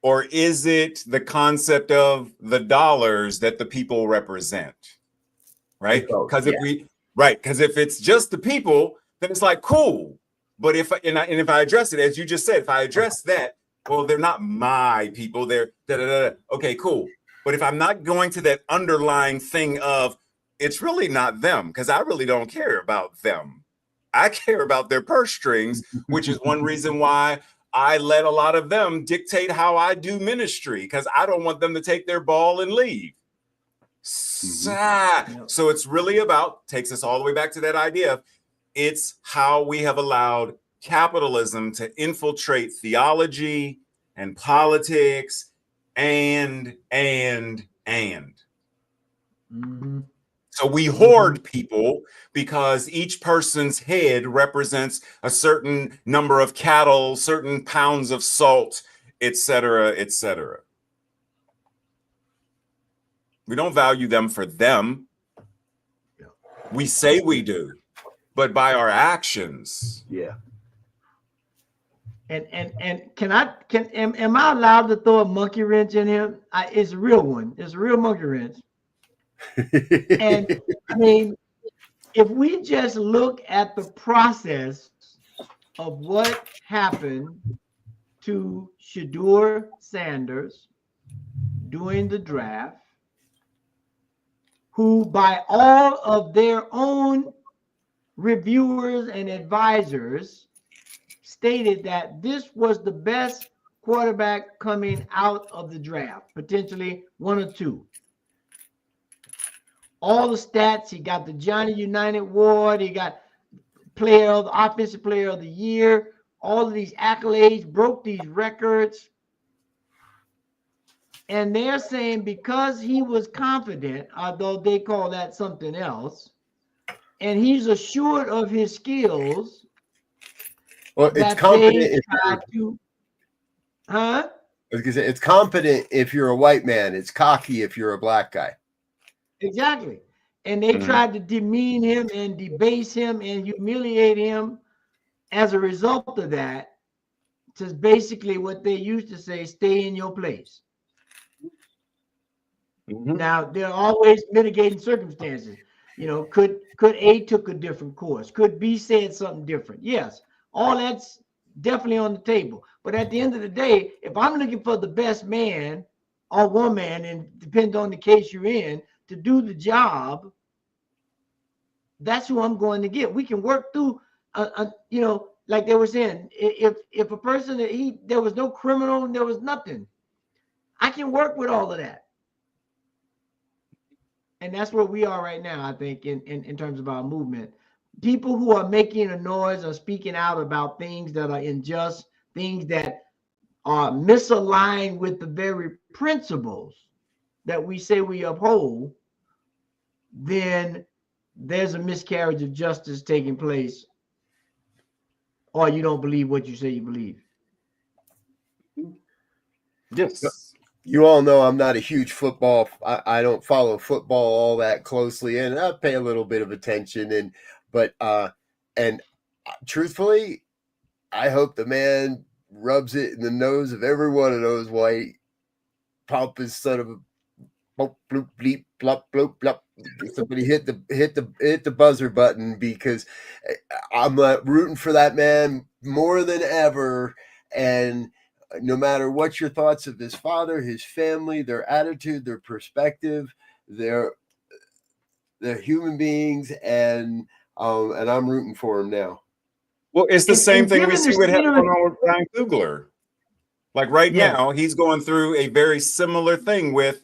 or is it the concept of the dollars that the people represent? Right? Because if it's just the people, then it's like, cool. But if I address it, as you just said, if I address that, well, they're not my people, they're da-da-da. Okay, cool. But if I'm not going to that underlying thing of, it's really not them, because I really don't care about them. I care about their purse strings, which is one reason why I let a lot of them dictate how I do ministry, because I don't want them to take their ball and leave. So it's really about, takes us all the way back to that idea of, it's how we have allowed capitalism to infiltrate theology and politics and. So we hoard people because each person's head represents a certain number of cattle, certain pounds of salt, etc., etc. We don't value them for them. We say we do, but by our actions. Yeah. And am I allowed to throw a monkey wrench in here? It's a real one. It's a real monkey wrench. And I mean, if we just look at the process of what happened to Shedeur Sanders during the draft, who by all of their own reviewers and advisors stated that this was the best quarterback coming out of the draft, potentially one or two. All the stats, he got the Johnny United Award, he got offensive player of the year, all of these accolades, broke these records. And they're saying because he was confident, although they call that something else, and he's assured of his skills. Well, it's confident. I was gonna say, it's confident if you're a white man. It's cocky if you're a black guy. Exactly. And they tried to demean him and debase him and humiliate him as a result of that. Just basically what they used to say, stay in your place. Now, there are always mitigating circumstances. You know, could A took a different course? Could B said something different? Yes, all that's definitely on the table. But at the end of the day, if I'm looking for the best man or woman, and depends on the case you're in, to do the job, that's who I'm going to get. We can work through, you know, like they were saying, if a person, there was no criminal, there was nothing, I can work with all of that. And that's where we are right now, I think, in terms of our movement. People who are making a noise or speaking out about things that are unjust, things that are misaligned with the very principles that we say we uphold, then there's a miscarriage of justice taking place, or you don't believe what you say you believe. Yes. You all know I'm not a huge football. I don't follow football all that closely, and I pay a little bit of attention. But truthfully, I hope the man rubs it in the nose of every one of those white pompous son of a bloop, bloop, bleep, blop, bloop, blop. Somebody hit the buzzer button, because I'm rooting for that man more than ever. And no matter what your thoughts of his father, his family, their attitude, their perspective, they're human beings, and I'm rooting for him now. Well, it's the same thing we given the see with state of on with Ryan Coogler. Like right Yeah. now, he's going through a very similar thing with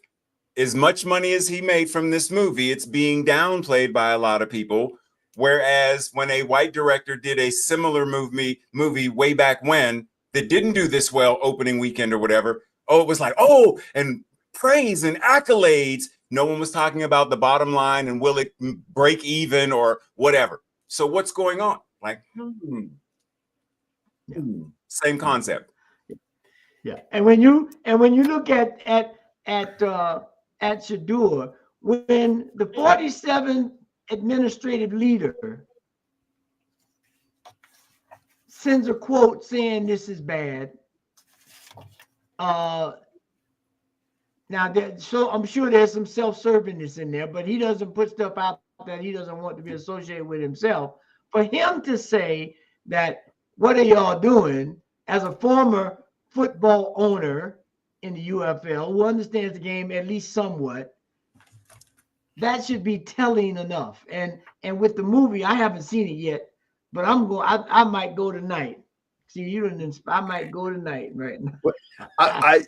as much money as he made from this movie, it's being downplayed by a lot of people. Whereas when a white director did a similar movie way back when that didn't do this well opening weekend or whatever, it was like, oh, and praise and accolades. No one was talking about the bottom line and will it break even or whatever. So what's going on? Like, same concept. Yeah, and when you look at Shadur, when the 47th administrative leader sends a quote saying this is bad, now so I'm sure there's some self-servingness in there, but he doesn't put stuff out that he doesn't want to be associated with himself. For him to say that, what are y'all doing, as a former football owner in the UFL who understands the game at least somewhat, that should be telling enough. And with the movie, I haven't seen it yet, but I might go tonight. See, you didn't. I might go tonight right now. I'm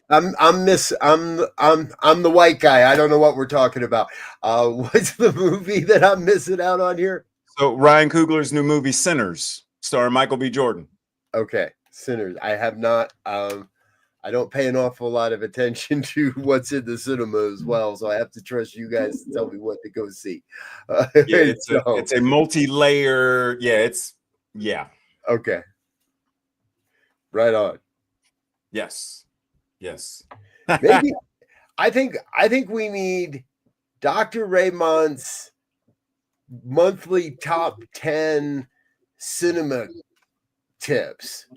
the white guy. I don't know what we're talking about. What's the movie that I'm missing out on here? So Ryan Coogler's new movie Sinners, starring Michael B. Jordan. Okay, Sinners. I have not. I don't pay an awful lot of attention to what's in the cinema as well, so I have to trust you guys to tell me what to go see. It's a multi-layer. Yeah. Okay. Right on. Yes. Maybe I think we need Dr. Raymont's monthly top 10 cinema tips.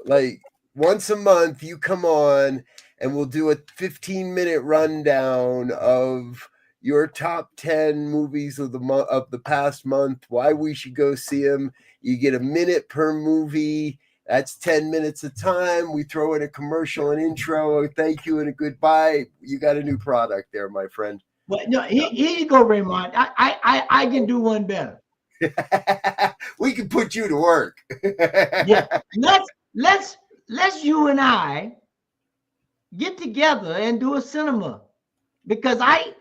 Like once a month you come on and we'll do a 15-minute rundown of your top 10 movies of the past month, why we should go see them. You get a minute per movie. That's 10 minutes of time. We throw in a commercial, an intro, a thank you, and a goodbye. You got a new product there, my friend. Well, no, here you go, Raymond. I can do one better. We can put you to work. Yeah, let's you and I get together and do a cinema, because I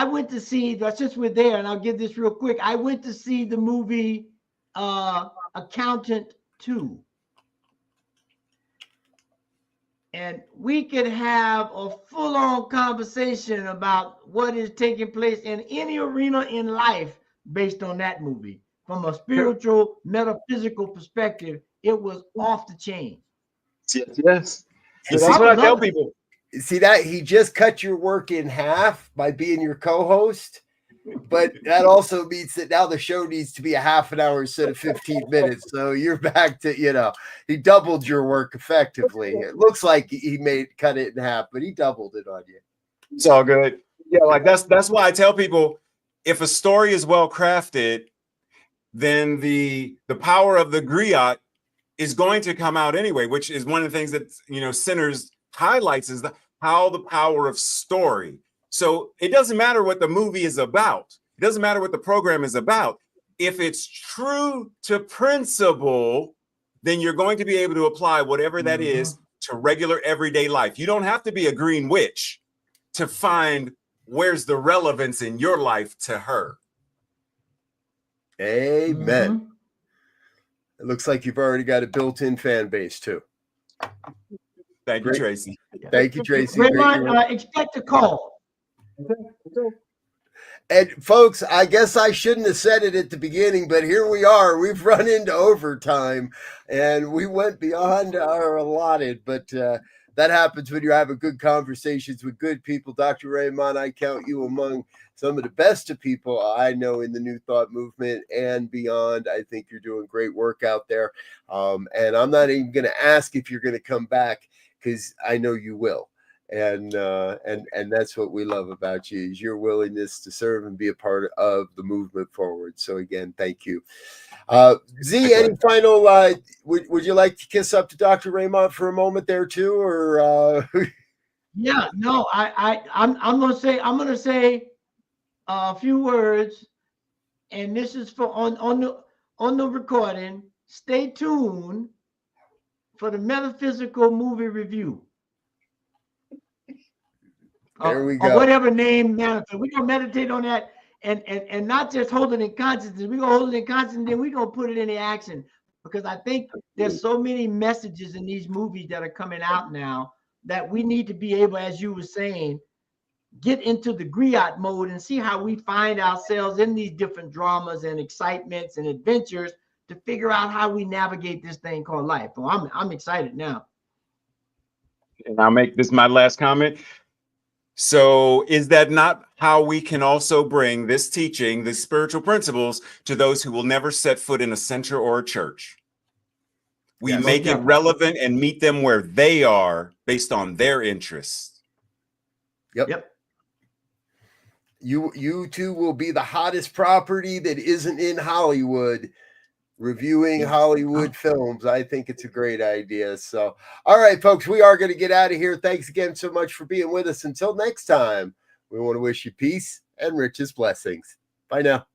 went to see, since we're there, and I'll give this real quick. I went to see the movie Accountant 2. And we could have a full-on conversation about what is taking place in any arena in life based on that movie. From a spiritual, metaphysical perspective, it was off the chain. Yes. That's what I tell people. See that? He just cut your work in half by being your co-host. But that also means that now the show needs to be a half an hour instead of 15 minutes. So you're back to, he doubled your work effectively. It looks like he cut it in half, but he doubled it on you. It's all good. Yeah, like that's why I tell people, if a story is well crafted, then the power of the griot is going to come out anyway, which is one of the things that Sinners highlights, is how the power of story. So it doesn't matter what the movie is about. It doesn't matter what the program is about. If it's true to principle, then you're going to be able to apply whatever that is to regular everyday life. You don't have to be a green witch to find where's the relevance in your life to her? Amen. It looks like you've already got a built-in fan base too. Thank Great. you, Tracy. Thank you, Tracy. Raymont, expect a call. And folks, I guess I shouldn't have said it at the beginning, but here we are. We've run into overtime and we went beyond our allotted, but that happens when you're having good conversations with good people. Dr. Raymont, I count you among some of the best of people I know in the New Thought movement and beyond. I think you're doing great work out there. And I'm not even going to ask if you're going to come back because I know you will. And that's what we love about you is your willingness to serve and be a part of the movement forward. So again, thank you. Z, any final, would you like to kiss up to Dr. Raymont for a moment there too? Or, Yeah, no, I'm going to say a few words, and this is for on the recording. Stay tuned for the metaphysical movie review. There we go. Or whatever name manifest. We're gonna meditate on that and not just hold it in consciousness. We're gonna hold it in consciousness, then we're gonna put it into action. Because I think there's so many messages in these movies that are coming out now that we need to be able, as you were saying, get into the griot mode and see how we find ourselves in these different dramas and excitements and adventures to figure out how we navigate this thing called life. Well, I'm excited now. And I'll make this my last comment. So is that not how we can also bring this teaching, the spiritual principles, to those who will never set foot in a center or a church? We Yes. make it relevant and meet them where they are based on their interests. Yep. You two will be the hottest property that isn't in Hollywood reviewing Hollywood films. I think it's a great idea. So, all right, folks, we are going to get out of here. Thanks again so much for being with us. Until next time, we want to wish you peace and richest blessings. Bye now.